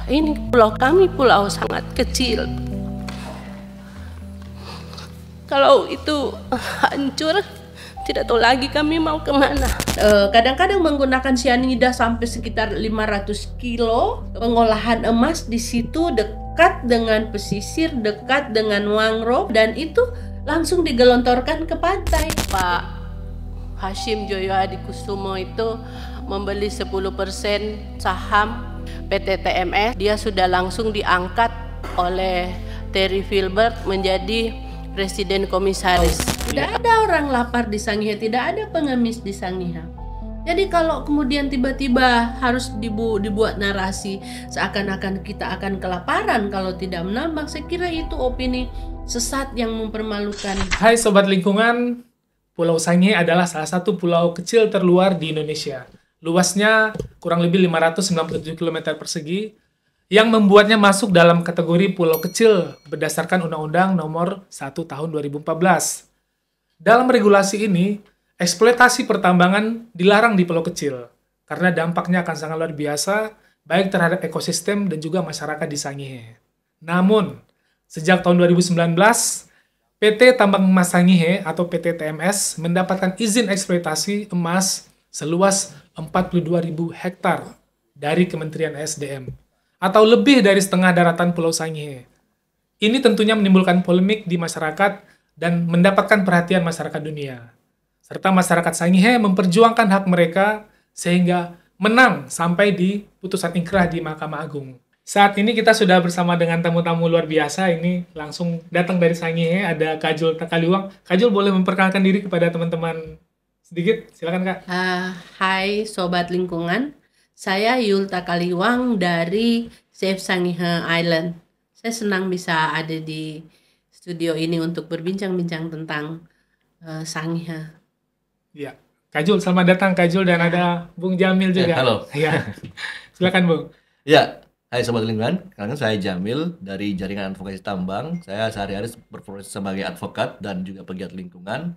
Ini pulau kami pulau sangat kecil. Kalau itu hancur, tidak tahu lagi kami mau kemana. Kadang-kadang menggunakan sianida sampai sekitar 500 kilo. Pengolahan emas di situ dekat dengan pesisir, dekat dengan mangrove, dan itu langsung digelontorkan ke pantai. Pak Hashim Joyo Hadikusumo itu membeli 10% saham PT TMS. Dia sudah langsung diangkat oleh Terry Filbert menjadi Presiden Komisaris. Tidak ada orang lapar di Sangihe, tidak ada pengemis di Sangihe. Jadi kalau kemudian tiba-tiba harus dibuat narasi seakan-akan kita akan kelaparan kalau tidak menambang, saya kira itu opini sesat yang mempermalukan. Hai Sobat Lingkungan, Pulau Sangihe adalah salah satu pulau kecil terluar di Indonesia. Luasnya kurang lebih 597 km persegi, yang membuatnya masuk dalam kategori pulau kecil berdasarkan Undang-Undang Nomor 1 Tahun 2014. Dalam regulasi ini, eksploitasi pertambangan dilarang di pulau kecil karena dampaknya akan sangat luar biasa baik terhadap ekosistem dan juga masyarakat di Sangihe. Namun, sejak tahun 2019, PT Tambang Emas Sangihe atau PT TMS mendapatkan izin eksploitasi emas seluas 42.000 hektar dari Kementerian SDM, atau lebih dari setengah daratan Pulau Sangihe. Ini tentunya menimbulkan polemik di masyarakat dan mendapatkan perhatian masyarakat dunia. Serta masyarakat Sangihe memperjuangkan hak mereka sehingga menang sampai di putusan ingkrah di Mahkamah Agung. Saat ini kita sudah bersama dengan tamu-tamu luar biasa. Ini langsung datang dari Sangihe, ada Kak Jul Takaliwang. Kak Jul boleh memperkenalkan diri kepada teman-teman sedikit? Silakan Kak. Hai Sobat Lingkungan. Saya Yul Takaliwang dari Save Sangihe Island. Saya senang bisa ada di studio ini untuk berbincang-bincang tentang Sangihe. Ya, Kak Jul, selamat datang Kak Jul, dan ada Bung Jamil juga. Halo. Ya, silakan Bung. Ya, hai Sobat Lingkungan. Karena saya Jamil dari Jaringan Advokasi Tambang. Saya sehari-hari berprofesi sebagai advokat dan juga pegiat lingkungan.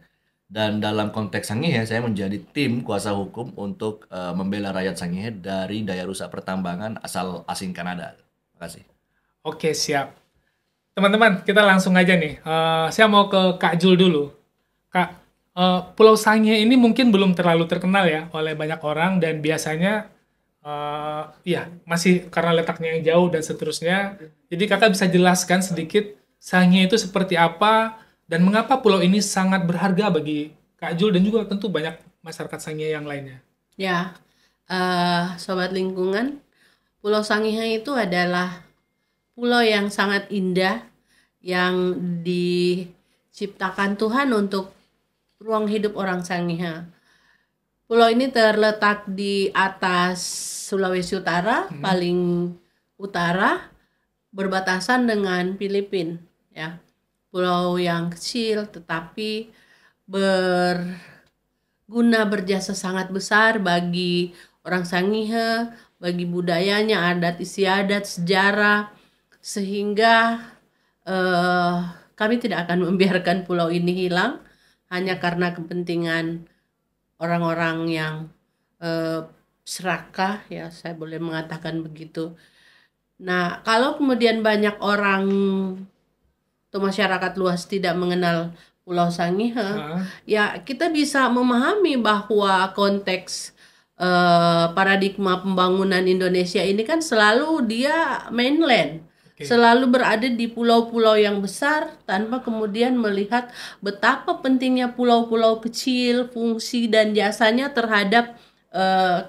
Dan dalam konteks Sangihe, saya menjadi tim kuasa hukum untuk membela rakyat Sangihe dari daya rusak pertambangan asal asing Kanada. Terima kasih. Oke, siap. Teman-teman, kita langsung aja nih. Saya mau ke Kak Jul dulu. Kak, Pulau Sangihe ini mungkin belum terlalu terkenal ya oleh banyak orang, dan biasanya ya masih karena letaknya yang jauh dan seterusnya. Jadi kakak bisa jelaskan sedikit Sangihe itu seperti apa, dan mengapa pulau ini sangat berharga bagi Kak Jul dan juga tentu banyak masyarakat Sangihe yang lainnya. Ya, Sobat Lingkungan, Pulau Sangihe itu adalah pulau yang sangat indah, yang diciptakan Tuhan untuk ruang hidup orang Sangihe. Pulau ini terletak di atas Sulawesi Utara, paling utara, berbatasan dengan Filipina. Ya, pulau yang kecil tetapi berguna, berjasa sangat besar bagi orang Sangihe, bagi budayanya, adat istiadat, sejarah, sehingga kami tidak akan membiarkan pulau ini hilang hanya karena kepentingan orang-orang yang serakah, ya saya boleh mengatakan begitu. Nah, kalau kemudian banyak orang atau masyarakat luas tidak mengenal Pulau Sangihe, ya kita bisa memahami bahwa konteks paradigma pembangunan Indonesia ini kan selalu dia mainland. Selalu berada di pulau-pulau yang besar tanpa kemudian melihat betapa pentingnya pulau-pulau kecil, fungsi dan jasanya terhadap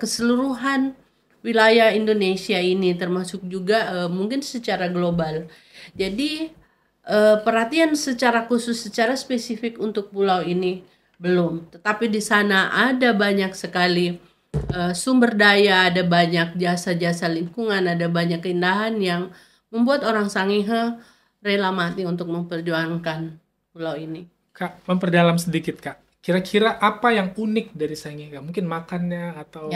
keseluruhan wilayah Indonesia ini, termasuk juga mungkin secara global. Jadi perhatian secara khusus, secara spesifik untuk pulau ini belum. Tetapi di sana ada banyak sekali sumber daya, ada banyak jasa-jasa lingkungan, ada banyak keindahan yang membuat orang Sangihe rela mati untuk memperjuangkan pulau ini. Kak, memperdalam sedikit Kak. Kira-kira apa yang unik dari Sangihe Kak? Mungkin makannya atau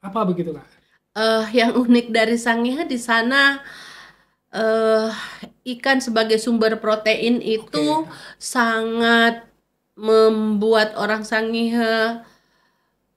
apa begitu Kak? Yang unik dari Sangihe di sana ikan sebagai sumber protein itu sangat membuat orang Sangihe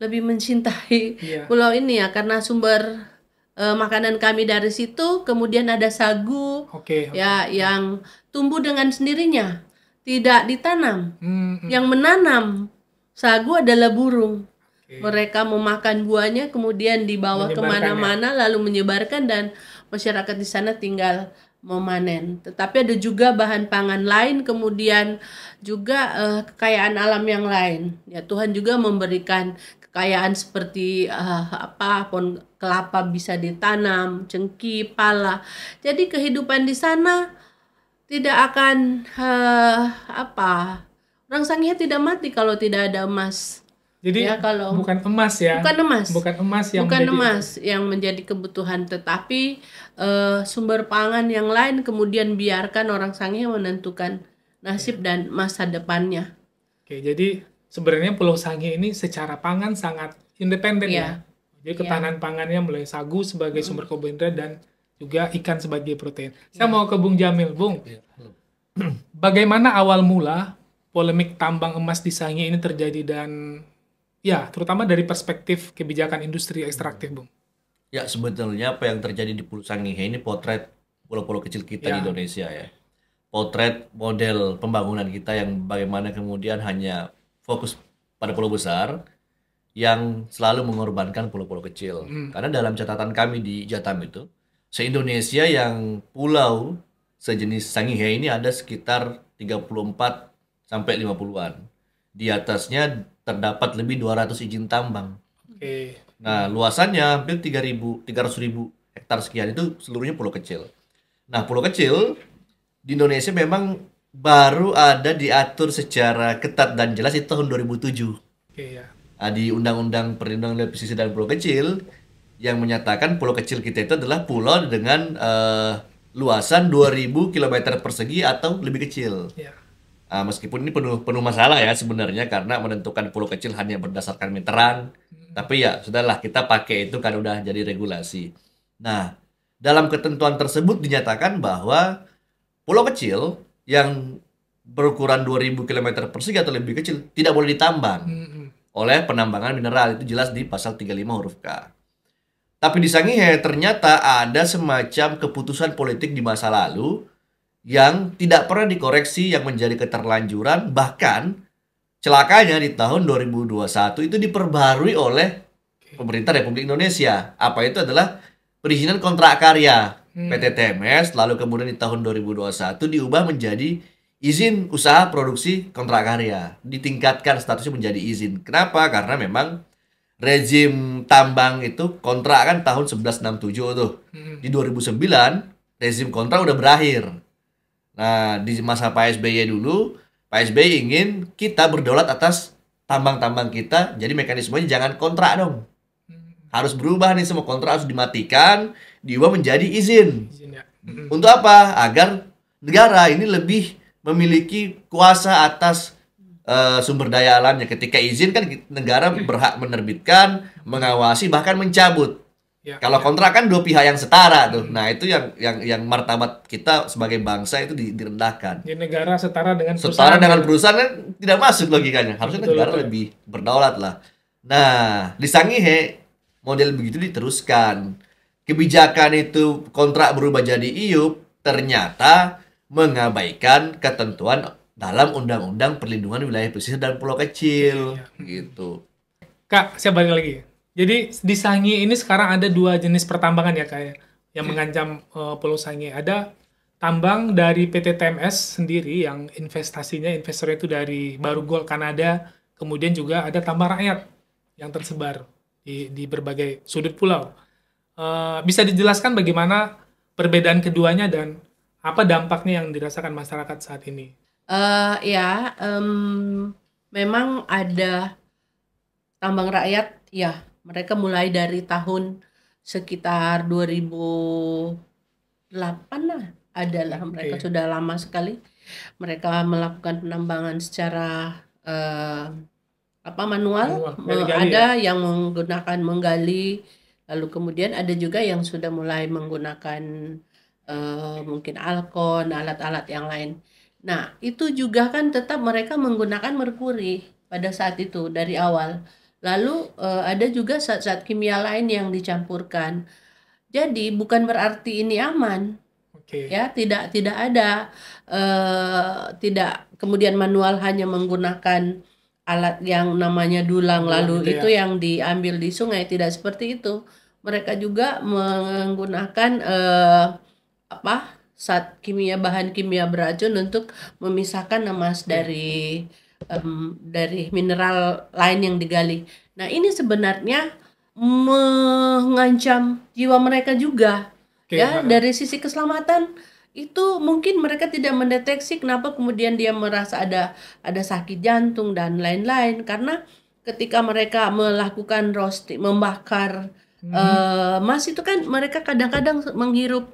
lebih mencintai pulau ini ya, karena sumber makanan kami dari situ. Kemudian ada sagu, Oke. ya, yang tumbuh dengan sendirinya, tidak ditanam. Hmm, Yang menanam sagu adalah burung. oke. Mereka memakan buahnya, kemudian dibawa Menyebarkan, kemana-mana, lalu menyebarkan, dan masyarakat di sana tinggal memanen. Tetapi ada juga bahan pangan lain, kemudian juga kekayaan alam yang lain. Ya, Tuhan juga memberikan kekayaan seperti pohon kelapa bisa ditanam, cengkih, pala. Jadi kehidupan di sana tidak akan orang Sangihe tidak mati kalau tidak ada emas. Jadi Ya, kalau bukan emas ya. bukan emas. Bukan emas yang Bukan menjadi emas yang menjadi kebutuhan, tetapi sumber pangan yang lain, kemudian biarkan orang Sangihe menentukan nasib dan masa depannya. Oke, jadi sebenarnya Pulau Sangihe ini secara pangan sangat independen ya. Iya. Jadi ketahanan pangannya mulai sagu sebagai sumber karbohidrat dan juga ikan sebagai protein. Saya mau ke Bung Jamil. Bung, bagaimana awal mula polemik tambang emas di Sangihe ini terjadi, dan ya terutama dari perspektif kebijakan industri ekstraktif, Bung? Ya, sebetulnya apa yang terjadi di Pulau Sangihe ini potret pulau-pulau kecil kita di Indonesia ya. Potret model pembangunan kita yang bagaimana kemudian hanya fokus pada pulau besar yang selalu mengorbankan pulau-pulau kecil. Karena dalam catatan kami di Jatam itu, se-Indonesia yang pulau sejenis Sangihe ini ada sekitar 34 sampai 50-an. Di atasnya terdapat lebih 200 izin tambang. Oke. Nah, luasannya hampir 300.000 hektar sekian, itu seluruhnya pulau kecil. Nah, pulau kecil di Indonesia memang baru ada diatur secara ketat dan jelas di tahun 2007. Oke ya. Nah, di Undang-Undang Perlindungan Wilayah Pesisir dan Pulau Kecil yang menyatakan pulau kecil kita itu adalah pulau dengan luasan 2000 km persegi atau lebih kecil. Ya. Meskipun ini penuh masalah ya sebenarnya, karena menentukan pulau kecil hanya berdasarkan meteran. Tapi ya sudahlah, kita pakai itu kan udah jadi regulasi. Nah, dalam ketentuan tersebut dinyatakan bahwa pulau kecil yang berukuran 2000 km persegi atau lebih kecil tidak boleh ditambang oleh penambangan mineral. Itu jelas di pasal 35 huruf K. Tapi di Sangihe ternyata ada semacam keputusan politik di masa lalu yang tidak pernah dikoreksi, yang menjadi keterlanjuran. Bahkan celakanya di tahun 2021 itu diperbarui oleh pemerintah Republik Indonesia. Apa itu? Adalah perizinan kontrak karya PT TMS. Lalu kemudian di tahun 2021 diubah menjadi izin usaha produksi kontrak karya. Ditingkatkan statusnya menjadi izin. Kenapa? Karena memang rezim tambang itu kontrak kan tahun 1167 tuh. Di 2009 rezim kontrak udah berakhir. Nah, di masa Pak SBY dulu, Pak SBY ingin kita berdaulat atas tambang-tambang kita, jadi mekanismenya jangan kontrak dong. Harus berubah nih, semua kontrak harus dimatikan, diubah menjadi izin. Ya. Untuk apa? Agar negara ini lebih memiliki kuasa atas sumber daya alamnya. Ketika izin kan negara berhak menerbitkan, mengawasi, bahkan mencabut. Ya. Kalau kontrak kan dua pihak yang setara tuh. Nah, itu yang martabat kita sebagai bangsa itu direndahkan. Jadi negara setara dengan Setara dengan perusahaan kan tidak masuk logikanya. Harusnya Betul, negara betul. lebih berdaulat lah. Nah, di Sangihe model begitu diteruskan. Kebijakan itu kontrak berubah jadi iup, ternyata mengabaikan ketentuan dalam Undang-Undang Perlindungan Wilayah Pesisir dan Pulau Kecil. Gitu. Kak, saya balik lagi. Jadi di Sangihe ini sekarang ada dua jenis pertambangan ya, Kak, ya, yang mengancam Pulau Sangihe. Ada tambang dari PT TMS sendiri yang investornya itu dari Baru Gold Kanada, kemudian juga ada tambang rakyat yang tersebar di berbagai sudut pulau. Bisa dijelaskan bagaimana perbedaan keduanya dan apa dampaknya yang dirasakan masyarakat saat ini? Memang ada tambang rakyat, ya. Mereka mulai dari tahun sekitar 2008 lah, adalah mereka sudah lama sekali. Mereka melakukan penambangan secara manual. Ada yang menggunakan menggali, lalu kemudian ada juga yang sudah mulai menggunakan mungkin alkon, alat-alat yang lain. Nah, itu juga kan tetap mereka menggunakan merkuri pada saat itu dari awal. Lalu ada juga zat-zat kimia lain yang dicampurkan. Jadi bukan berarti ini aman. Oke. Ya, tidak ada tidak kemudian manual hanya menggunakan alat yang namanya dulang lalu Gitu itu ya. yang diambil di sungai, tidak seperti itu. Mereka juga menggunakan bahan kimia beracun untuk memisahkan emas dari mineral lain yang digali. Nah, ini sebenarnya mengancam jiwa mereka juga. Oke, Ya, dari sisi keselamatan itu mungkin mereka tidak mendeteksi kenapa kemudian dia merasa ada sakit jantung dan lain-lain, karena ketika mereka melakukan roasting, membakar emas itu kan mereka kadang-kadang menghirup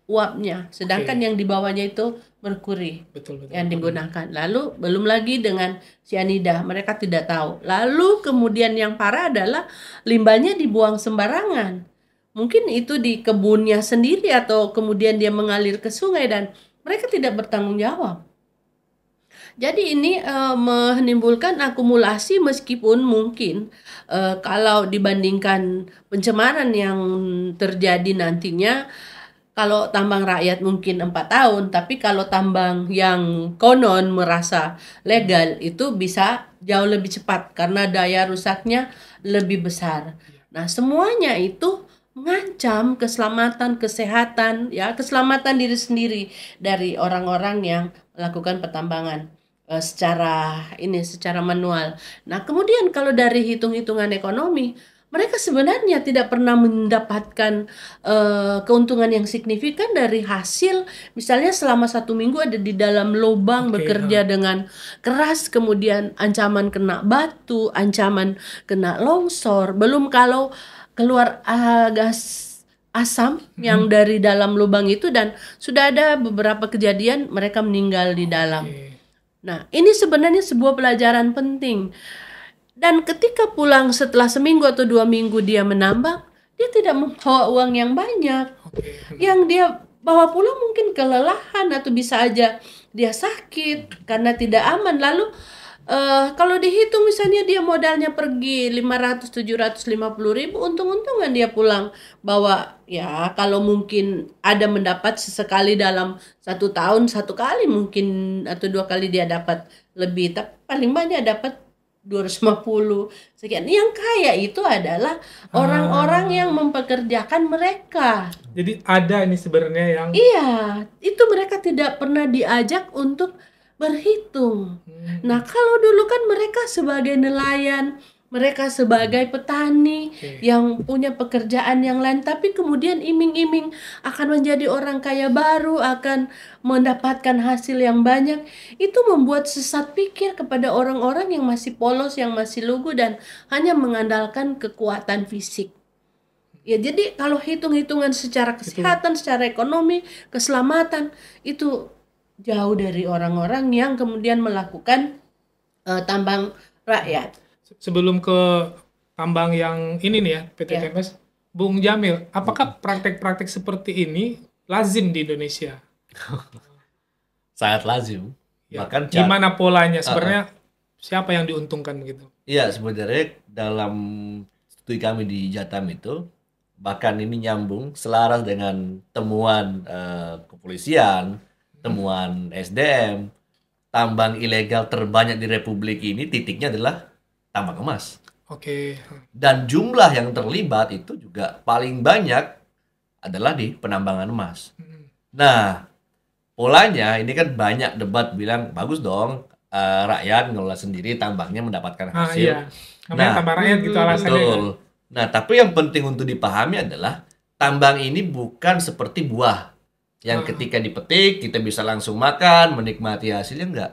uapnya, sedangkan yang di bawahnya itu merkuri betul. yang digunakan. Lalu belum lagi dengan sianida, mereka tidak tahu. Lalu kemudian yang parah adalah limbahnya dibuang sembarangan. Mungkin itu di kebunnya sendiri atau kemudian dia mengalir ke sungai dan mereka tidak bertanggung jawab. Jadi ini menimbulkan akumulasi, meskipun mungkin kalau dibandingkan pencemaran yang terjadi nantinya, kalau tambang rakyat mungkin 4 tahun, tapi kalau tambang yang konon merasa legal itu bisa jauh lebih cepat karena daya rusaknya lebih besar. Nah, semuanya itu mengancam keselamatan, kesehatan, ya, keselamatan diri sendiri dari orang-orang yang melakukan pertambangan secara manual. Nah, kemudian kalau dari hitung-hitungan ekonomi, mereka sebenarnya tidak pernah mendapatkan keuntungan yang signifikan dari hasil, misalnya selama 1 minggu ada di dalam lubang bekerja dengan keras, kemudian ancaman kena batu, ancaman kena longsor, belum kalau keluar gas asam yang dari dalam lubang itu, dan sudah ada beberapa kejadian mereka meninggal di dalam. Nah, ini sebenarnya sebuah pelajaran penting. Dan ketika pulang setelah 1 minggu atau 2 minggu dia menambang, dia tidak membawa uang yang banyak. Yang dia bawa pulang mungkin kelelahan atau bisa aja dia sakit karena tidak aman. Lalu kalau dihitung misalnya dia modalnya pergi 500-750 ribu, untung-untungan dia pulang bawa, ya kalau mungkin ada mendapat sesekali dalam 1 tahun, 1 kali mungkin atau 2 kali dia dapat lebih, tapi paling banyak dapat 250 sekian. Yang kaya itu adalah orang-orang yang mempekerjakan mereka. Jadi ada ini sebenarnya yang Iya, itu mereka tidak pernah diajak untuk berhitung. Nah, kalau dulu kan mereka sebagai nelayan, mereka sebagai petani yang punya pekerjaan yang lain, tapi kemudian iming-iming akan menjadi orang kaya baru, akan mendapatkan hasil yang banyak. Itu membuat sesat pikir kepada orang-orang yang masih polos, yang masih lugu dan hanya mengandalkan kekuatan fisik. Ya, jadi kalau hitung-hitungan secara kesehatan, secara ekonomi, keselamatan, itu jauh dari orang-orang yang kemudian melakukan tambang rakyat. Sebelum ke tambang yang ini nih ya, PT TMS, Bung Jamil, apakah praktek-praktek seperti ini lazim di Indonesia? Sangat lazim. Ya. Bahkan gimana polanya? Sebenarnya siapa yang diuntungkan gitu? Iya, sebenarnya dalam studi kami di Jatam itu, bahkan ini nyambung selaras dengan temuan kepolisian, temuan SDM, tambang ilegal terbanyak di Republik ini titiknya adalah tambang emas. Oke. Dan jumlah yang terlibat itu juga paling banyak adalah di penambangan emas. Nah, polanya ini kan banyak debat bilang bagus dong rakyat ngelola sendiri tambangnya mendapatkan hasil. Iya. Namanya tambang rakyat gitu alasannya. Betul. Nah, tapi yang penting untuk dipahami adalah tambang ini bukan seperti buah yang ketika dipetik kita bisa langsung makan, menikmati hasilnya, enggak.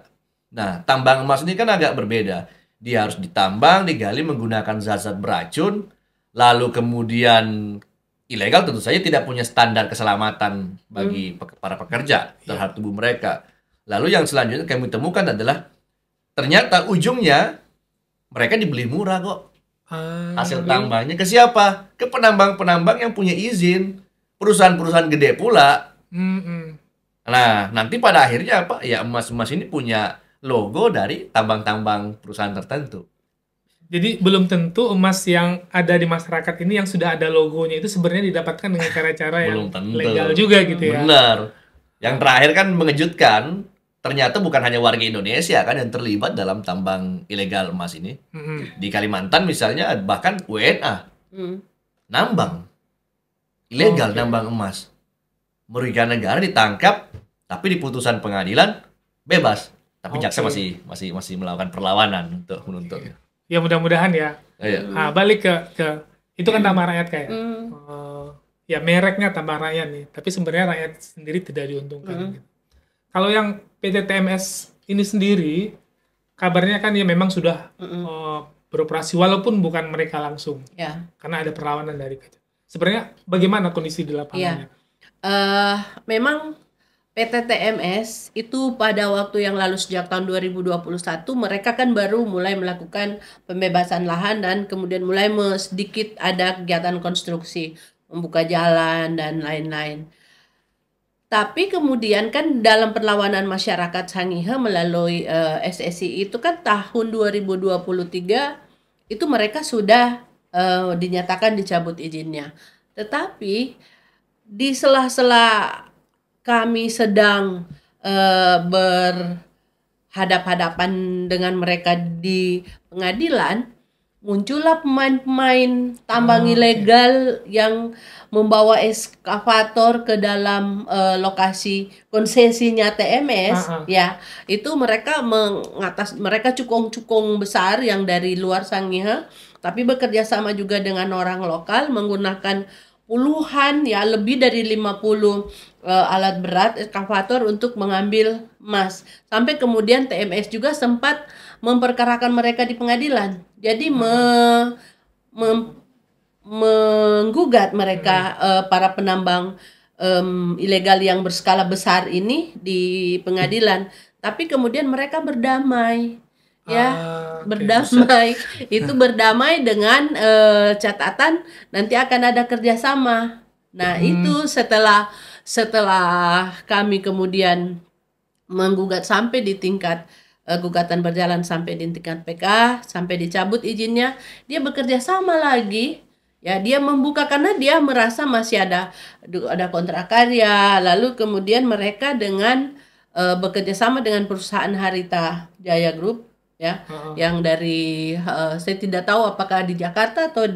Nah, tambang emas ini kan agak berbeda. Dia harus ditambang, digali menggunakan zat-zat beracun, lalu kemudian ilegal, tentu saja tidak punya standar keselamatan bagi para pekerja terhadap tubuh mereka. Lalu yang selanjutnya kami temukan adalah ternyata ujungnya mereka dibeli murah kok. Hasil tambangnya ke siapa? Ke penambang-penambang yang punya izin. Perusahaan-perusahaan gede pula. Nah, nanti pada akhirnya apa? Ya emas-emas ini punya logo dari tambang-tambang perusahaan tertentu. Jadi belum tentu emas yang ada di masyarakat ini yang sudah ada logonya itu sebenarnya didapatkan dengan cara-cara yang Belum tentu. legal juga gitu ya. Benar. Yang terakhir kan mengejutkan, ternyata bukan hanya warga Indonesia kan yang terlibat dalam tambang ilegal emas ini. Di Kalimantan misalnya bahkan WNA nambang ilegal nambang emas. Merugikan negara, ditangkap, tapi di putusan pengadilan bebas. Tapi jaksa masih melakukan perlawanan untuk menuntut. Ya mudah-mudahan ya. Nah, balik ke itu kan tambang rakyat kayak. Ya mereknya tambang rakyat nih, tapi sebenarnya rakyat sendiri tidak diuntungkan. Gitu. Kalau yang PT TMS ini sendiri, kabarnya kan ya memang sudah beroperasi walaupun bukan mereka langsung, karena ada perlawanan dari kerja. Sebenarnya bagaimana kondisi di lapangannya? Memang PT TMS itu pada waktu yang lalu sejak tahun 2021 mereka kan baru mulai melakukan pembebasan lahan dan kemudian mulai sedikit ada kegiatan konstruksi, membuka jalan dan lain-lain. Tapi kemudian kan dalam perlawanan masyarakat Sangihe melalui SSI itu kan tahun 2023 itu mereka sudah dinyatakan dicabut izinnya. Tetapi di sela-sela kami sedang berhadap-hadapan dengan mereka di pengadilan, muncullah pemain-pemain tambang ilegal yang membawa eskavator ke dalam lokasi konsesinya TMS. Ya, itu mereka mereka cukong-cukong besar yang dari luar Sangihe, tapi bekerja sama juga dengan orang lokal menggunakan puluhan ya lebih dari 50 alat berat eskavator untuk mengambil emas. Sampai kemudian TMS juga sempat memperkarakan mereka di pengadilan. Jadi menggugat mereka para penambang ilegal yang berskala besar ini di pengadilan. Tapi kemudian mereka berdamai. Berdamai. Itu berdamai dengan catatan nanti akan ada kerjasama. Nah, itu setelah kami kemudian menggugat sampai di tingkat gugatan berjalan sampai di tingkat PK, sampai dicabut izinnya, dia bekerja sama lagi. Ya, dia membuka karena dia merasa masih ada kontrak karya. Lalu kemudian mereka dengan bekerja sama dengan perusahaan Harita Jaya Group ya, yang dari saya tidak tahu apakah di Jakarta atau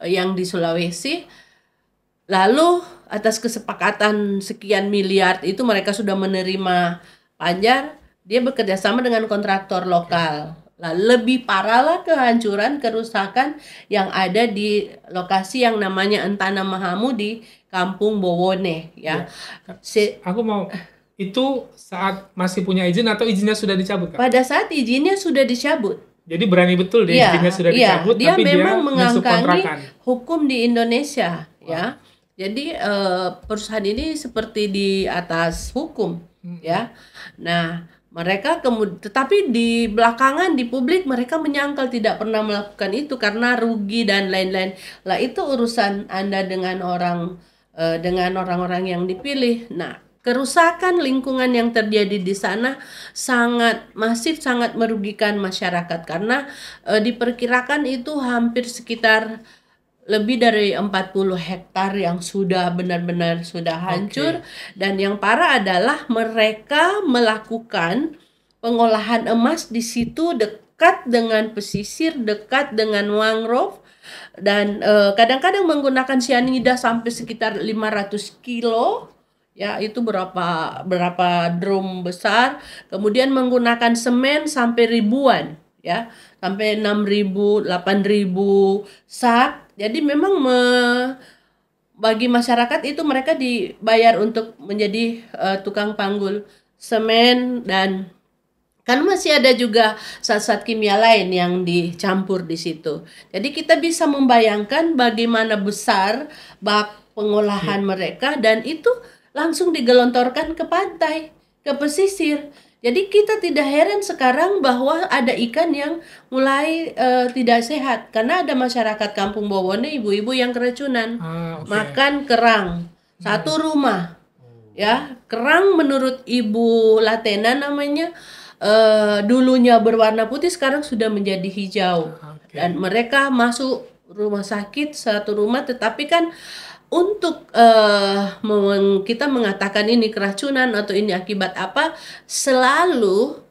yang di Sulawesi. Lalu atas kesepakatan sekian miliar itu mereka sudah menerima panjar, dia bekerja sama dengan kontraktor lokal. Lalu lebih parah lah kehancuran, kerusakan yang ada di lokasi yang namanya Entana Mahamu di Kampung Bowone ya. Aku mau itu saat masih punya izin atau izinnya sudah dicabut, Kak? Pada saat izinnya sudah dicabut. Jadi berani betul deh izinnya sudah dicabut, dia tapi memang dia mengangkangi hukum di Indonesia, ya. Jadi perusahaan ini seperti di atas hukum, ya. Nah, mereka tetapi di belakangan di publik mereka menyangkal tidak pernah melakukan itu karena rugi dan lain-lain. Lah itu urusan Anda dengan orang-orang yang dipilih. Nah, kerusakan lingkungan yang terjadi di sana sangat masif, sangat merugikan masyarakat karena diperkirakan itu hampir sekitar lebih dari 40 hektar yang sudah benar-benar sudah hancur. Dan yang parah adalah mereka melakukan pengolahan emas di situ dekat dengan pesisir, dekat dengan mangrove, dan kadang-kadang menggunakan cyanida sampai sekitar 500 kilo. Ya, itu berapa drum besar, kemudian menggunakan semen sampai ribuan, ya, sampai 6.000, 8.000 sak. Jadi memang bagi masyarakat itu mereka dibayar untuk menjadi tukang panggul semen, dan kan masih ada juga zat-zat kimia lain yang dicampur di situ. Jadi kita bisa membayangkan bagaimana besar bak pengolahan mereka, dan itu langsung digelontorkan ke pantai, ke pesisir. Jadi kita tidak heran sekarang bahwa ada ikan yang mulai tidak sehat karena ada masyarakat Kampung Bowone, ibu-ibu yang keracunan makan kerang. Satu rumah, ya, kerang menurut Ibu Latena namanya, dulunya berwarna putih sekarang sudah menjadi hijau. Oke. Dan mereka masuk rumah sakit satu rumah, tetapi kan untuk kita mengatakan ini keracunan atau ini akibat apa, selalu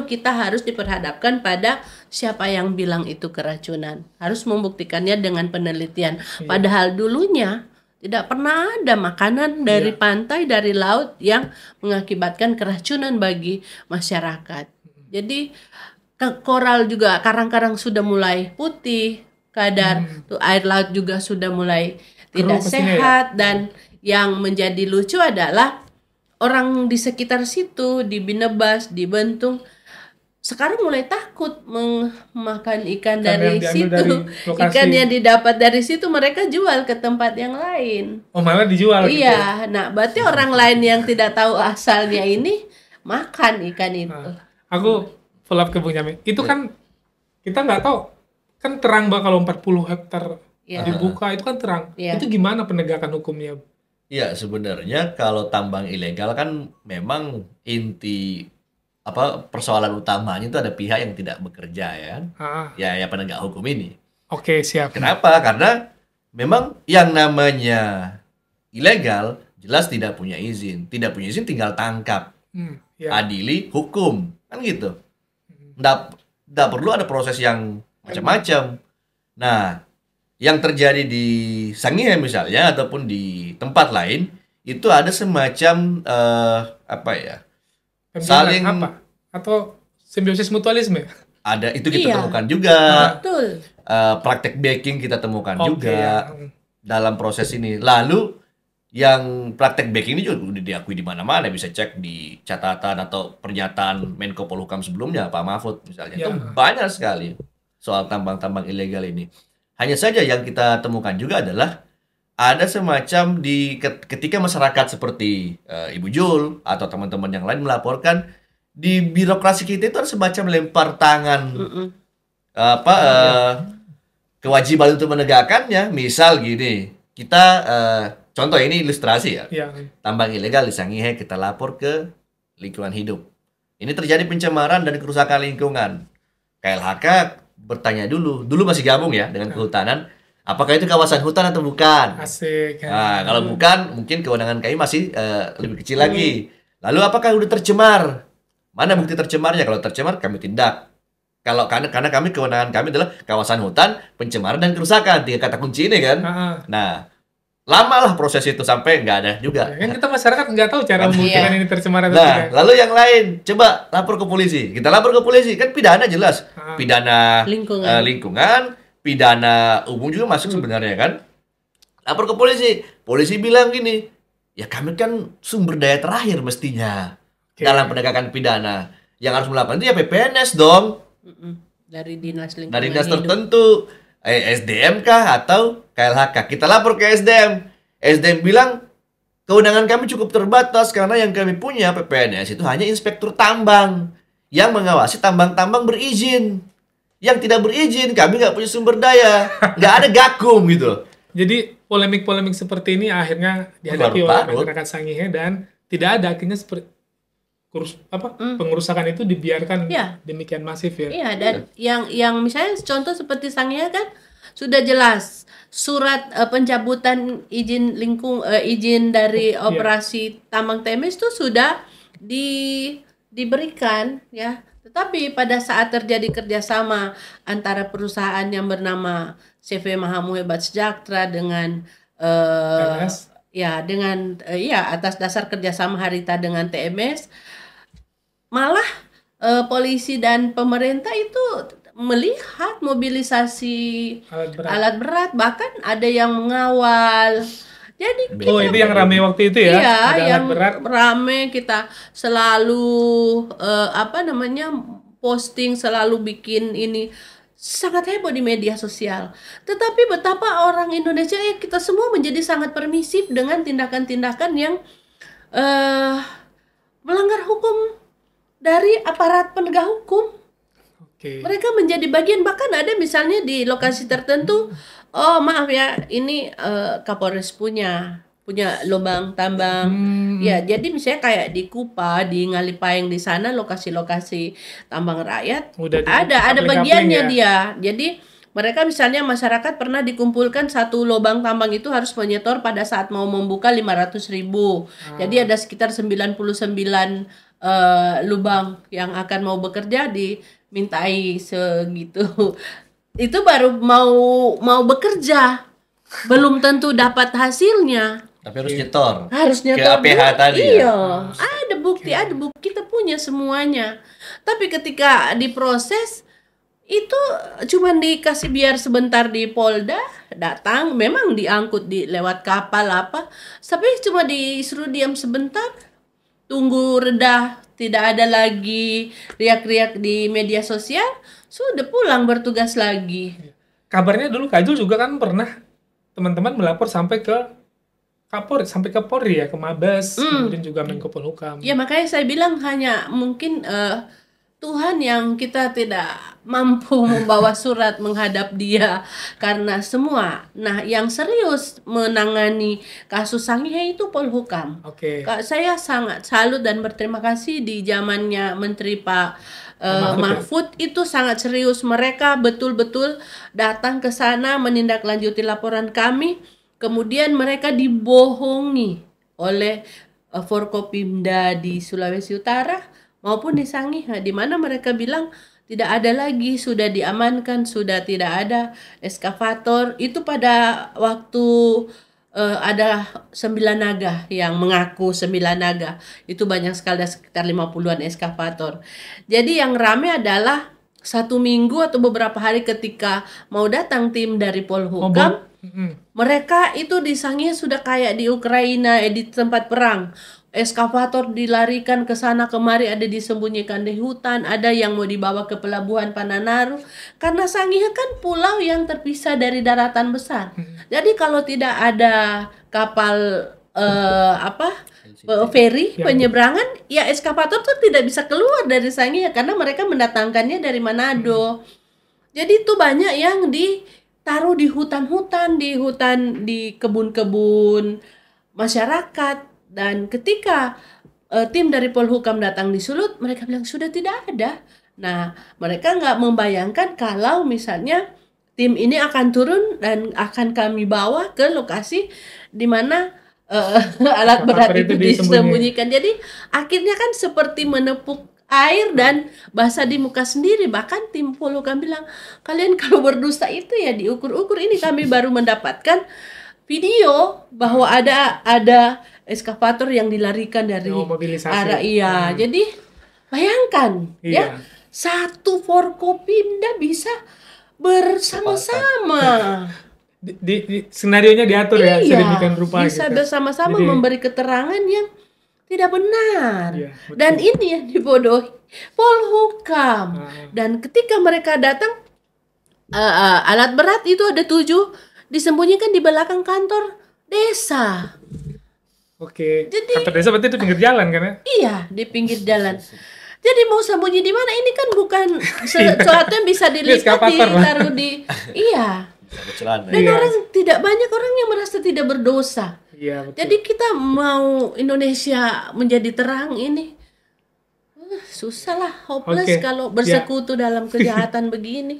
kita harus diperhadapkan pada siapa yang bilang itu keracunan. Harus membuktikannya dengan penelitian. Padahal dulunya tidak pernah ada makanan dari pantai, dari laut yang mengakibatkan keracunan bagi masyarakat. Jadi koral juga, karang-karang sudah mulai putih, kadar tuh air laut juga sudah mulai tidak sehat. Dan yang menjadi lucu adalah orang di sekitar situ, di Binebas, di Bentung, sekarang mulai takut memakan ikan dari situ. Ikan yang didapat dari situ mereka jual ke tempat yang lain. Oh, malah dijual gitu. Iya, nah berarti orang lain yang tidak tahu asalnya ini makan ikan itu. Aku follow up ke Bung Jamil. Itu kan kita nggak tahu, kan terang Bang kalau 40 hektar dibuka itu kan terang. Itu gimana penegakan hukumnya? Iya, sebenarnya kalau tambang ilegal kan memang inti persoalan utamanya itu ada pihak yang tidak bekerja ya kan? Ya penegak hukum ini. Oke, siap. Kenapa? Karena memang yang namanya ilegal jelas tidak punya izin. Tidak punya izin tinggal tangkap. Adili hukum. Kan gitu. Nggak perlu ada proses yang macam-macam. Nah, yang terjadi di Sangihe misalnya ataupun di tempat lain itu ada semacam saling atau simbiosis mutualisme. Ada itu kita temukan juga. Betul. Praktek backing kita temukan juga dalam proses ini. Lalu yang praktek backing ini juga udah diakui di mana-mana, bisa cek di catatan atau pernyataan Menko Polhukam sebelumnya Pak Mahfud misalnya. Itu banyak sekali soal tambang-tambang ilegal ini. Hanya saja yang kita temukan juga adalah ada semacam ketika masyarakat seperti Ibu Jul atau teman-teman yang lain melaporkan, di birokrasi kita itu ada semacam lempar tangan kewajiban untuk menegakkannya. Misal gini, kita contoh ini ilustrasi ya. Tambang ilegal di Sangihe kita lapor ke lingkungan hidup. Ini terjadi pencemaran dan kerusakan lingkungan. KLHK bertanya dulu masih gabung ya dengan kehutanan, apakah itu kawasan hutan atau bukan? Asik. Nah, kalau bukan, mungkin kewenangan kami masih lebih kecil lagi. Lalu apakah udah tercemar? Mana bukti tercemarnya? Kalau tercemar kami tindak. Karena kewenangan kami adalah kawasan hutan, pencemaran dan kerusakan, 3 kata kunci ini kan. Nah, lamalah proses itu sampai nggak ada juga. Kan kita masyarakat nggak tahu cara membuktikan ini tercemar atau tidak. Lalu yang lain, coba lapor ke polisi. Kita lapor ke polisi, kan pidana jelas. Pidana lingkungan, pidana umum juga masuk sebenarnya kan. Lapor ke polisi. Polisi bilang gini, ya kami kan sumber daya terakhir mestinya dalam penegakan pidana. Yang harus melakukan itu ya PPNS dong. Dari dinas lingkungan dari dinas tertentu. SDM kah atau KLHK. Kita lapor ke SDM. SDM bilang kewenangan kami cukup terbatas karena yang kami punya PPNS itu hanya inspektur tambang yang mengawasi tambang-tambang berizin. Yang tidak berizin kami nggak punya sumber daya, nggak ada gakum gitu. Jadi polemik-polemik seperti ini akhirnya dihadapi oleh masyarakat Sangihe dan tidak ada akhirnya seperti pengerusakan itu dibiarkan demikian masif ya. Iya, dan yang misalnya contoh seperti Sangihe kan sudah jelas surat pencabutan izin dari operasi tambang TMS itu sudah diberikan ya. Tetapi pada saat terjadi kerjasama antara perusahaan yang bernama CV Mahamu Hebat Sejahtera dengan TMS, atas dasar kerjasama Harita dengan TMS, malah polisi dan pemerintah itu melihat mobilisasi alat berat, bahkan ada yang mengawal. Jadi itu yang rame waktu itu ya? Iya, ada yang alat berat. rame, kita selalu posting, selalu bikin ini sangat heboh di media sosial. Tetapi betapa orang Indonesia kita semua menjadi sangat permisif dengan tindakan-tindakan yang melanggar hukum dari aparat penegak hukum. Mereka menjadi bagian, bahkan ada misalnya di lokasi tertentu, oh maaf ya, ini Kapolres punya punya lubang tambang. Ya, jadi misalnya kayak di Kupa, di Ngalipayang di sana lokasi-lokasi tambang rakyat Udah ada coupling-coupling bagiannya ya. dia. Jadi mereka misalnya masyarakat pernah dikumpulkan satu lubang tambang itu harus menyetor pada saat mau membuka 500.000. Jadi ada sekitar 99 lubang yang akan mau bekerja dimintai segitu. Itu baru mau bekerja. Belum tentu dapat hasilnya. Tapi harus nyetor. Harus Ke nyetor APH dulu. tadi ya? Iya, ada bukti, kita punya semuanya. Tapi ketika diproses itu cuman dikasih biar sebentar di Polda, datang, memang diangkut lewat kapal apa, tapi cuma disuruh diam sebentar, tunggu reda, tidak ada lagi riak-riak di media sosial, sudah pulang bertugas lagi. Kabarnya dulu Kak Jul juga kan pernah teman-teman melapor sampai ke Kapolri, sampai ke Polri ya, ke Mabes, kemudian juga Menko Polhukam. Ya makanya saya bilang hanya mungkin Tuhan yang kita tidak mampu membawa surat menghadap dia karena semua. Nah, yang serius menangani kasus Sangihe itu Polhukam. Oke. Saya sangat salut dan berterima kasih di zamannya Menteri Pak Mahfud itu sangat serius. Mereka betul-betul datang ke sana menindaklanjuti laporan kami. Kemudian mereka dibohongi oleh Forkopimda di Sulawesi Utara maupun di Sangihe, di mana mereka bilang tidak ada lagi, sudah diamankan, sudah tidak ada eskavator. Itu pada waktu ada 9 naga yang mengaku 9 naga. Itu banyak sekali, sekitar 50-an eskavator. Jadi yang rame adalah 1 minggu atau beberapa hari ketika mau datang tim dari Polhukam, mereka itu di Sangihe sudah kayak di Ukraina, di tempat perang. Eskavator dilarikan ke sana kemari, ada disembunyikan di hutan, ada yang mau dibawa ke pelabuhan Pananaru karena Sangihe kan pulau yang terpisah dari daratan besar. Jadi kalau tidak ada kapal ferry penyeberangan, ya eskavator tuh tidak bisa keluar dari Sangihe karena mereka mendatangkannya dari Manado. Jadi itu banyak yang ditaruh di hutan-hutan, di kebun-kebun masyarakat. Dan ketika tim dari Polhukam datang di Sulut, mereka bilang sudah tidak ada. Nah, mereka nggak membayangkan kalau misalnya tim ini akan turun dan akan kami bawa ke lokasi di mana alat berat itu disembunyikan. Jadi akhirnya kan seperti menepuk air dan basah di muka sendiri. Bahkan tim Polhukam bilang, kalian kalau berdusta itu ya diukur-ukur. Ini kami baru mendapatkan video bahwa ada eskavator yang dilarikan dari arah jadi bayangkan ya, satu Forkopimda bisa bersama-sama. Di senarionya diatur ya, sedemikian rupa bisa gitu. Bersama-sama memberi keterangan yang tidak benar. Dan ini yang dibodohi Polhukam. Dan ketika mereka datang, alat berat itu ada 7 disembunyikan di belakang kantor desa. Oke. Jadi, kantor desa berarti itu pinggir jalan kan ya? Iya, di pinggir jalan. Jadi mau sembunyi di mana? Ini kan bukan sesuatu yang bisa dilipat ditaruh di. Iya. Dan orang tidak banyak orang yang merasa tidak berdosa. Iya, betul. Jadi kita mau Indonesia menjadi terang ini susah lah, hopeless kalau bersekutu dalam kejahatan begini.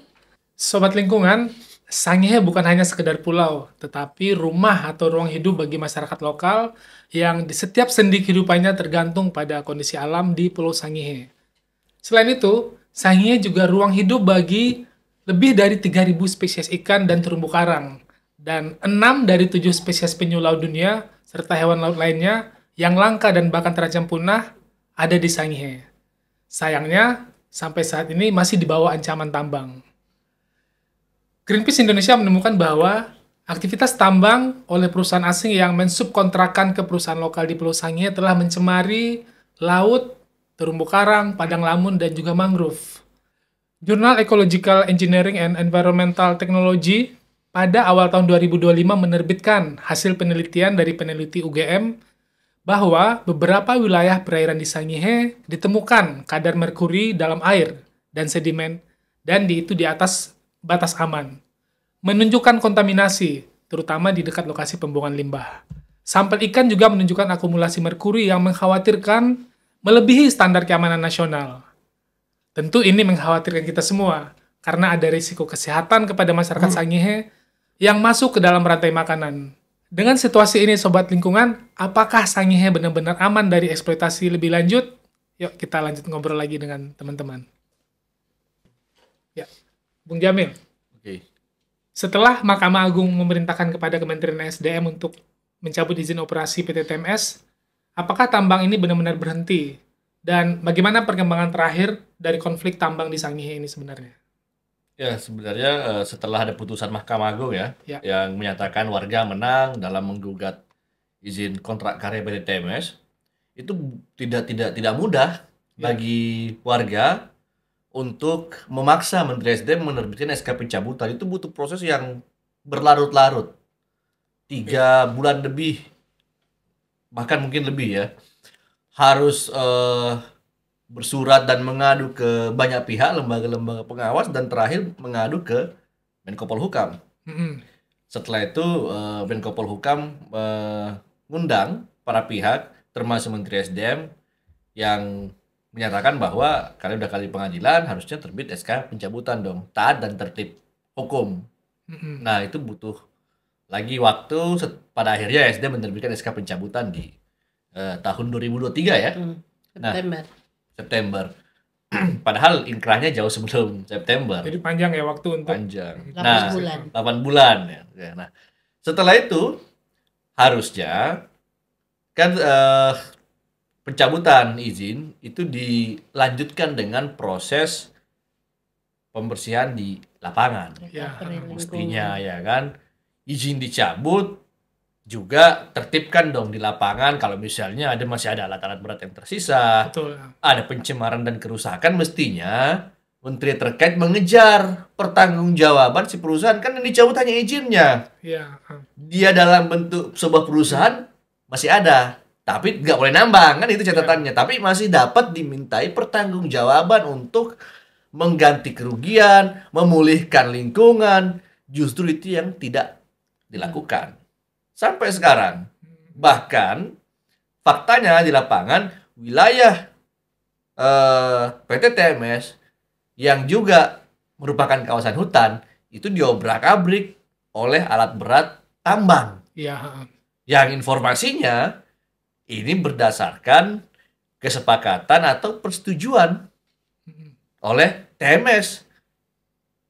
Sobat lingkungan, Sangihe bukan hanya sekedar pulau, tetapi rumah atau ruang hidup bagi masyarakat lokal yang di setiap sendi kehidupannya tergantung pada kondisi alam di Pulau Sangihe. Selain itu, Sangihe juga ruang hidup bagi lebih dari 3.000 spesies ikan dan terumbu karang, dan 6 dari 7 spesies penyu laut dunia, serta hewan laut lainnya yang langka dan bahkan terancam punah ada di Sangihe. Sayangnya, sampai saat ini masih di bawah ancaman tambang. Greenpeace Indonesia menemukan bahwa aktivitas tambang oleh perusahaan asing yang mensubkontrakkan ke perusahaan lokal di Pulau Sangihe telah mencemari laut, terumbu karang, padang lamun, dan juga mangrove. Jurnal Ecological Engineering and Environmental Technology pada awal tahun 2025 menerbitkan hasil penelitian dari peneliti UGM bahwa beberapa wilayah perairan di Sangihe ditemukan kadar merkuri dalam air dan sedimen, dan itu di atas batas aman, menunjukkan kontaminasi, terutama di dekat lokasi pembuangan limbah. Sampel ikan juga menunjukkan akumulasi merkuri yang mengkhawatirkan melebihi standar keamanan nasional. Tentu ini mengkhawatirkan kita semua, karena ada risiko kesehatan kepada masyarakat Sangihe yang masuk ke dalam rantai makanan. Dengan situasi ini, Sobat Lingkungan, apakah Sangihe benar-benar aman dari eksploitasi lebih lanjut? Yuk kita lanjut ngobrol lagi dengan teman-teman. Ya, Bung Jamil. Oke. Setelah Mahkamah Agung memerintahkan kepada Kementerian SDM untuk mencabut izin operasi PT TMS, apakah tambang ini benar-benar berhenti? Dan bagaimana perkembangan terakhir dari konflik tambang di Sangihe ini sebenarnya? Ya, sebenarnya setelah ada putusan Mahkamah Agung ya, Ya. yang menyatakan warga menang dalam menggugat izin kontrak karya PT TMS, itu tidak mudah bagi warga untuk memaksa Menteri SDM menerbitkan SK pencabutan. Itu butuh proses yang berlarut-larut, 3 bulan lebih, bahkan mungkin lebih ya. Harus bersurat dan mengadu ke banyak pihak, lembaga-lembaga pengawas, dan terakhir mengadu ke Menko Polhukam. Setelah itu Menko Polhukam mengundang para pihak, termasuk Menteri SDM, yang menyatakan bahwa kalian udah kali pengadilan, harusnya terbit SK pencabutan dong, taat dan tertib hukum. Nah, itu butuh lagi waktu. Pada akhirnya SDM menerbitkan SK pencabutan di tahun 2023 ya. September. Padahal inkrahnya jauh sebelum September. Jadi panjang ya waktu untuk... Panjang. 8 bulan. 8 bulan ya. Nah, setelah itu harusnya kan pencabutan izin itu dilanjutkan dengan proses pembersihan di lapangan. Ya, mestinya ya kan. Izin dicabut, juga tertibkan dong di lapangan. Kalau misalnya masih ada alat-alat berat yang tersisa, betul. Ada pencemaran dan kerusakan, mestinya menteri terkait mengejar pertanggungjawaban si perusahaan. Kan yang dicabut hanya izinnya. Ya. Dia dalam bentuk sebuah perusahaan masih ada, tapi nggak boleh nambang, kan itu catatannya. Tapi masih dapat dimintai pertanggungjawaban untuk mengganti kerugian, memulihkan lingkungan. Justru itu yang tidak dilakukan sampai sekarang. Bahkan faktanya di lapangan, wilayah PT TMS yang juga merupakan kawasan hutan itu diobrak-abrik oleh alat berat tambang. Iya. Yang informasinya ini berdasarkan kesepakatan atau persetujuan oleh TMS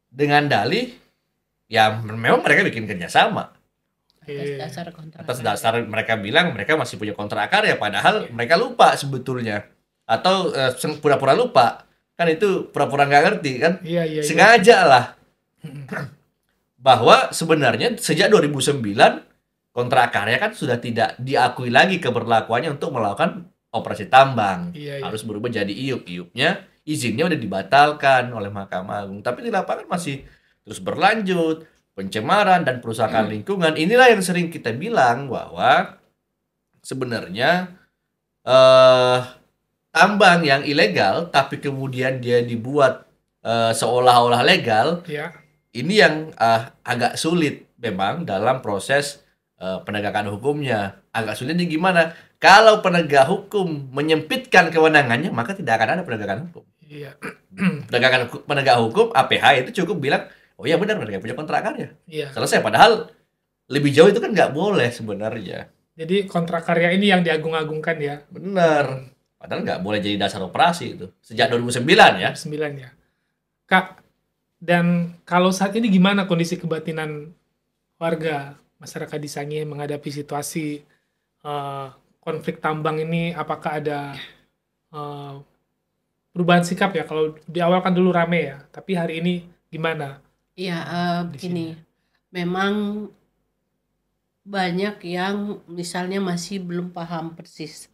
dengan dalih yang memang mereka bikin kerjasama. Atas dasar mereka bilang mereka masih punya kontrak karya, padahal mereka lupa sebetulnya, atau pura-pura lupa, kan itu pura-pura nggak ngerti kan. Sengaja lah. Bahwa sebenarnya sejak 2009 kontrak karya kan sudah tidak diakui lagi keberlakuannya untuk melakukan operasi tambang. Harus berubah jadi iup-iupnya, izinnya udah dibatalkan oleh Mahkamah Agung, tapi di lapangan masih terus berlanjut. Pencemaran dan perusahaan lingkungan. Inilah yang sering kita bilang bahwa sebenarnya tambang yang ilegal tapi kemudian dia dibuat seolah-olah legal. Ini yang agak sulit memang dalam proses penegakan hukumnya. Agak sulitnya gimana? Kalau penegak hukum menyempitkan kewenangannya, maka tidak akan ada penegakan hukum. Penegak hukum APH itu cukup bilang, oh iya benar, mereka punya kontrak karya. Selesai. Padahal lebih jauh itu kan nggak boleh sebenarnya. Jadi kontrak karya ini yang diagung-agungkan ya. Benar. Padahal nggak boleh jadi dasar operasi itu. Sejak 2009 ya. 2009 ya. Kak, dan kalau saat ini gimana kondisi kebatinan warga masyarakat di Sangihe menghadapi situasi konflik tambang ini? Apakah ada perubahan sikap ya? Kalau di awal kan dulu rame ya, tapi hari ini gimana? Ya, begini, memang banyak yang misalnya masih belum paham persis,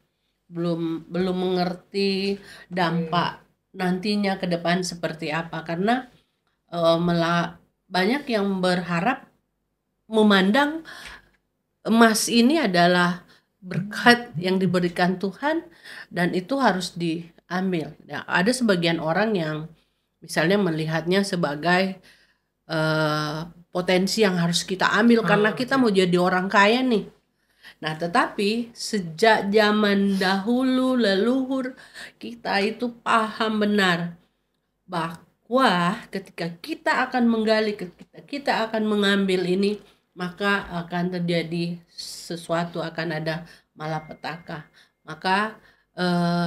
belum mengerti dampak nantinya ke depan seperti apa, karena banyak yang berharap memandang emas ini adalah berkat yang diberikan Tuhan dan itu harus diambil. Nah, ada sebagian orang yang misalnya melihatnya sebagai potensi yang harus kita ambil karena kita mau jadi orang kaya nih. Nah, tetapi sejak zaman dahulu leluhur kita itu paham benar bahwa ketika kita akan menggali, ketika kita akan mengambil ini, maka akan terjadi sesuatu, akan ada malapetaka. Maka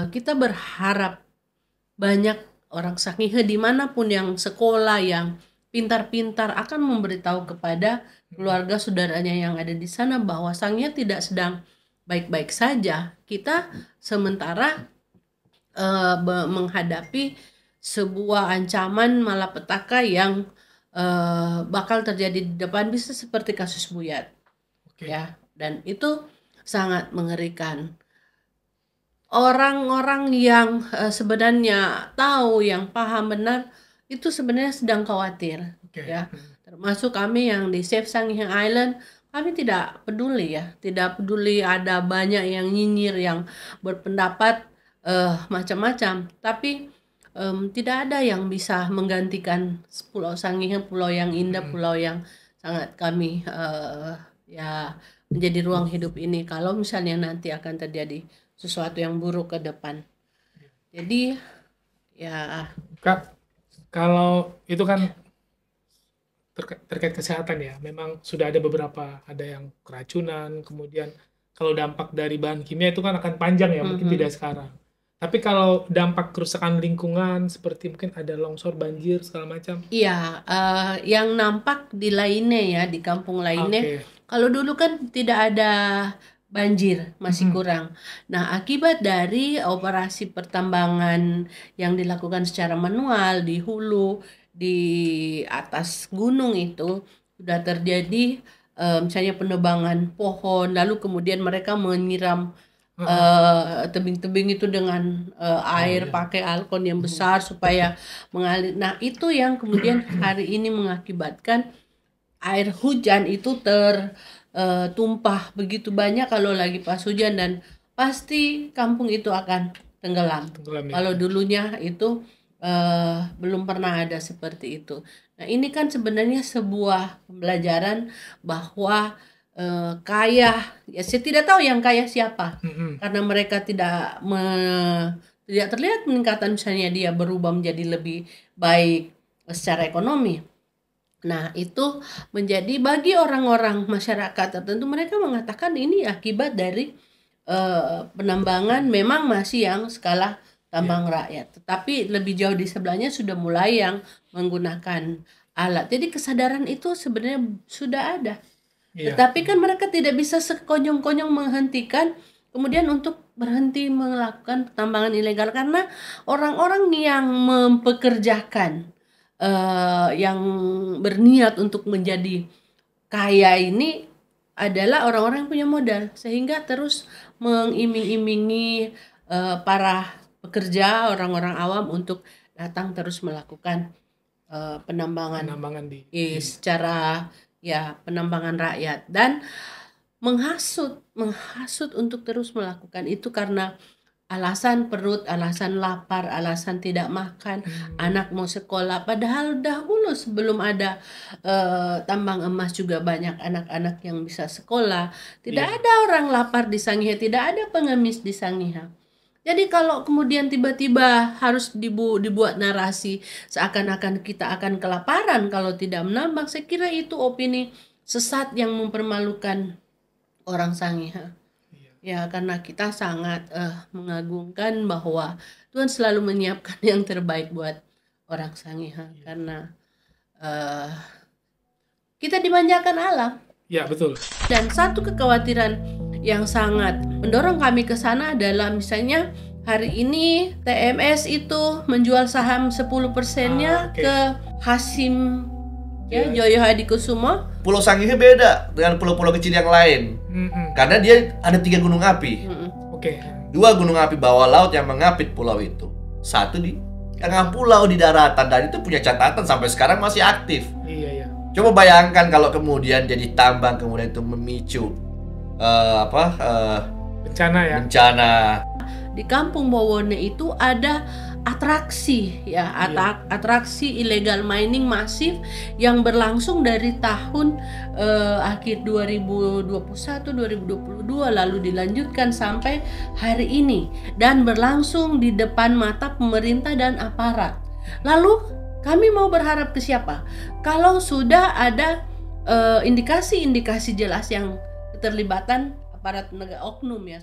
kita berharap banyak orang Sangihe dimanapun yang sekolah, yang pintar-pintar akan memberitahu kepada keluarga saudaranya yang ada di sana bahwa Sangihe tidak sedang baik-baik saja. Kita sementara menghadapi sebuah ancaman malapetaka yang bakal terjadi di depan, bisa seperti kasus Buyat. Ya, dan itu sangat mengerikan. Orang-orang yang sebenarnya tahu, yang paham benar, itu sebenarnya sedang khawatir, ya. Termasuk kami yang di Save Sangihe Island, kami tidak peduli, ya, tidak peduli ada banyak yang nyinyir, yang berpendapat macam-macam, tapi tidak ada yang bisa menggantikan Pulau Sangihe, pulau yang indah, pulau yang sangat kami ya menjadi ruang hidup ini. Kalau misalnya nanti akan terjadi sesuatu yang buruk ke depan, jadi ya. Kak, kalau itu kan terkait kesehatan ya, memang sudah ada beberapa, ada yang keracunan, kemudian kalau dampak dari bahan kimia itu kan akan panjang ya, mungkin tidak sekarang. Tapi kalau dampak kerusakan lingkungan seperti mungkin ada longsor, banjir segala macam. Iya, yang nampak di lainnya ya, di kampung lainnya. Kalau dulu kan tidak ada banjir, masih kurang. Nah, akibat dari operasi pertambangan yang dilakukan secara manual di hulu, di atas gunung itu sudah terjadi misalnya penebangan pohon, lalu kemudian mereka menyiram tebing-tebing itu dengan air, pakai alkon yang besar supaya mengalir. Nah, itu yang kemudian hari ini mengakibatkan air hujan itu tumpah begitu banyak kalau lagi pas hujan, dan pasti kampung itu akan tenggelam ya. Kalau dulunya itu belum pernah ada seperti itu. Nah, ini kan sebenarnya sebuah pembelajaran bahwa kaya, ya saya tidak tahu yang kaya siapa, karena mereka tidak terlihat peningkatan, misalnya dia berubah menjadi lebih baik secara ekonomi. Nah, itu menjadi bagi orang-orang masyarakat tertentu, mereka mengatakan ini akibat dari penambangan memang masih yang skala tambang rakyat, tetapi lebih jauh di sebelahnya sudah mulai yang menggunakan alat. Jadi kesadaran itu sebenarnya sudah ada. Tetapi kan mereka tidak bisa sekonyong-konyong menghentikan, kemudian untuk berhenti melakukan pertambangan ilegal, karena orang-orang yang mempekerjakan, yang berniat untuk menjadi kaya ini adalah orang-orang yang punya modal, sehingga terus mengiming-imingi para pekerja, orang-orang awam untuk datang terus melakukan penambangan secara ya penambangan rakyat, dan menghasut untuk terus melakukan itu karena alasan perut, alasan lapar, alasan tidak makan, anak mau sekolah. Padahal dahulu sebelum ada tambang emas juga banyak anak-anak yang bisa sekolah. Tidak ada orang lapar di Sangihe, tidak ada pengemis di Sangihe. Jadi kalau kemudian tiba-tiba harus dibuat narasi seakan-akan kita akan kelaparan kalau tidak menambang, saya kira itu opini sesat yang mempermalukan orang Sangihe. Ya, karena kita sangat mengagungkan bahwa Tuhan selalu menyiapkan yang terbaik buat orang Sangihe, karena kita dimanjakan alam. Ya, betul. Dan satu kekhawatiran yang sangat mendorong kami ke sana adalah misalnya hari ini TMS itu menjual saham 10%-nya ke Hasim Joyo Hadikusumo. Pulau Sangihe beda dengan pulau-pulau kecil yang lain. Karena dia ada 3 gunung api. 2 gunung api bawah laut yang mengapit pulau itu. 1 di tengah pulau di daratan, dan itu punya catatan sampai sekarang masih aktif. Coba bayangkan kalau kemudian jadi tambang, kemudian itu memicu bencana. Di Kampung Bowone itu ada atraksi ya, atraksi illegal mining masif yang berlangsung dari tahun akhir 2021 2022 lalu dilanjutkan sampai hari ini dan berlangsung di depan mata pemerintah dan aparat. Lalu kami mau berharap ke siapa? Kalau sudah ada indikasi-indikasi jelas yang keterlibatan aparat penegak oknum ya.